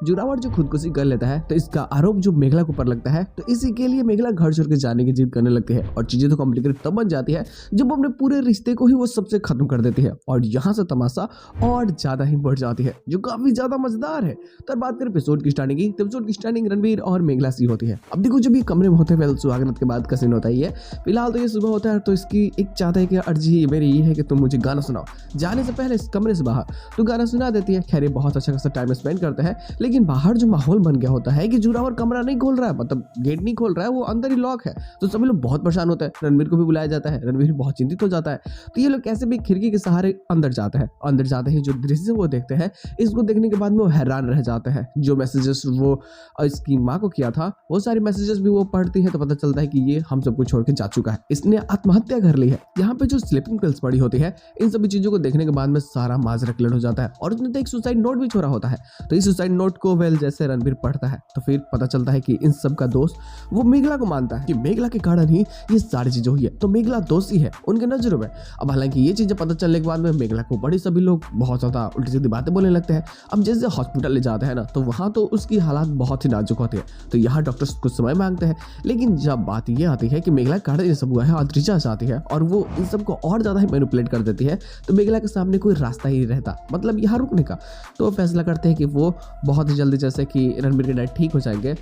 जोरावर जो खुदकुशी कर लेता है तो इसका आरोप जो मेघला के ऊपर लगता है, तो इसी के लिए मेघला घर छोड़ के जाने की जिद करने लगती है और चीजें तो कॉम्प्लिकेटेड तब बन जाती है जब वो अपने पूरे रिश्ते को ही वो सबसे खत्म कर देती है और यहाँ से तमाशा और ज्यादा ही बढ़ जाती है जो काफी ज्यादा मजेदार है। तो बात करें एपिसोड की स्टार्टिंग की, तो एपिसोड की स्टार्टिंग रणवीर और मेघला सी होती है। अब देखो जब ये कमरे में होते हैं सुहागरात के बाद का सीन होता ही है। फिलहाल तो ये सुबह होता है तो इसकी एक चाहता है कि अर्जी मेरी ये है कि तुम मुझे गाना सुनाओ, जाने से पहले इस कमरे से बाहर तो गाना सुना देती है। खैर बहुत अच्छा खासा टाइम स्पेंड करते हैं, लेकिन बाहर जो माहौल बन गया होता है कि जोरावर कमरा नहीं खोल रहा है, मतलब गेट नहीं खोल रहा है, वो अंदर ही लॉक है। तो सभी लोग बहुत परेशान होते हैं, रणवीर को भी बुलाया जाता है, रणवीर बहुत चिंतित हो जाता है। तो ये लोग कैसे भी खिड़की के सहारे अंदर जाते हैं। अंदर जाते ही जो दृश्य वो देखते हैं, इसको देखने के बाद में वो हैरान रह जाते हैं। जो मैसेजेस वो इसकी माँ को किया था वो सारे मैसेजेस भी वो पढ़ती है तो पता चलता है कि ये हम सबको छोड़ के जा चुका है, इसने आत्महत्या कर ली है। यहाँ पे जो स्लीपिंग पिल्स पड़ी होती है, इन सभी चीजों को देखने के बाद में सारा माजरा क्लियर हो जाता है और उसने तो एक सुसाइड नोट भी छोड़ा होता है। तो इस सुसाइड नोट को जैसे रणवीर पढ़ता है तो फिर पता चलता है कि इन सब का दोस्त वो मेघला को मानता है कि मेघला के कारण ही ये सारी चीजें हुई है, तो मेघला दोषी है उनके नजरों में। अब हालांकि ये चीजें पता चलने के बाद में मेघला को बड़ी सभी लोग बहुत ज्यादा उल्टी सीधी बातें बोलने लगते हैं। अब जैसे हॉस्पिटल ले जाते हैं ना तो वहां तो उसकी हालात बहुत ही नाजुक होती है, तो यहाँ डॉक्टर्स कुछ समय मांगते हैं। लेकिन जब बात ये आती है कि मेघला के कारण ये सब हुआ है, अद्रिजा आती है और वो इन सबको और ज्यादा ही मैनिपुलेट कर देती है, तो मेघला के सामने कोई रास्ता ही नहीं रहता मतलब यहाँ रुकने का। तो वो फैसला करते हैं कि वो बहुत ही जल्दी जैसे कि रणवीर के डैड ठीक हो जाएंगे,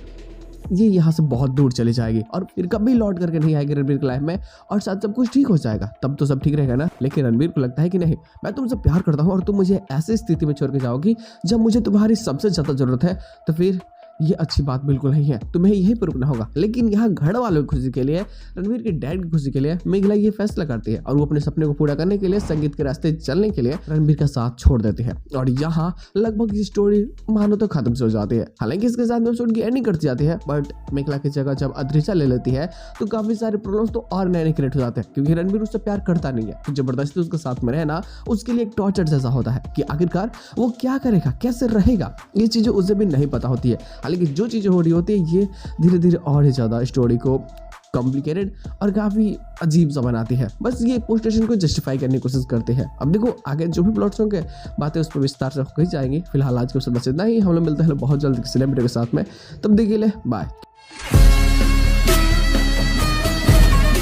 ये यहाँ से बहुत दूर चली जाएगी और फिर कभी लौट करके नहीं आएगी रणवीर की लाइफ में और शायद सब कुछ ठीक हो जाएगा, तब तो सब ठीक रहेगा ना। लेकिन रणवीर को लगता है कि नहीं, मैं तुमसे प्यार करता हूँ और तुम मुझे ऐसी स्थिति में छोड़ के जाओगी जब मुझे तुम्हारी सबसे ज्यादा जरूरत है, तो फिर ये अच्छी बात बिल्कुल नहीं है, तुम्हें यही पर रुकना होगा। लेकिन यहाँ घर वालों की खुशी के लिए, रणवीर के डैड की खुशी के लिए मेघला ये फैसला करती है और वो अपने सपने को पूरा करने के लिए संगीत के रास्ते चलने के लिए रणवीर का साथ छोड़ देती है। और यहाँ लगभग ये स्टोरी मानो तो खत्म से हो जाती है। हालांकि इसके साथ एपिसोड की एंडिंग करती जाती है, बट मेघला की जगह जब अद्रिजा ले लेती है तो काफी सारे प्रॉब्लम्स तो और नए क्रिएट हो जाते हैं, क्योंकि रणवीर उससे प्यार करता नहीं है। तो जबरदस्ती उसके साथ में रहना उसके लिए एक टॉर्चर जैसा होता है कि आखिरकार वो क्या करेगा, कैसे रहेगा, ये चीजें उसे भी नहीं पता होती है। हालांकि जो चीजें हो रही होती है ये धीरे धीरे और ही ज्यादा स्टोरी को कॉम्प्लिकेटेड और काफी अजीब सा बनाती है। बस ये पोस्ट स्टेशन को जस्टिफाई करने की कोशिश करते हैं। अब देखो आगे जो भी प्लॉट्स होंगे बातें उस पर विस्तार से हो जाएंगी। फिलहाल आज के बस इतना ही, हम लोग मिलते हैं बहुत जल्द सेलिब्रिटी के साथ में, तब देखिए बाय।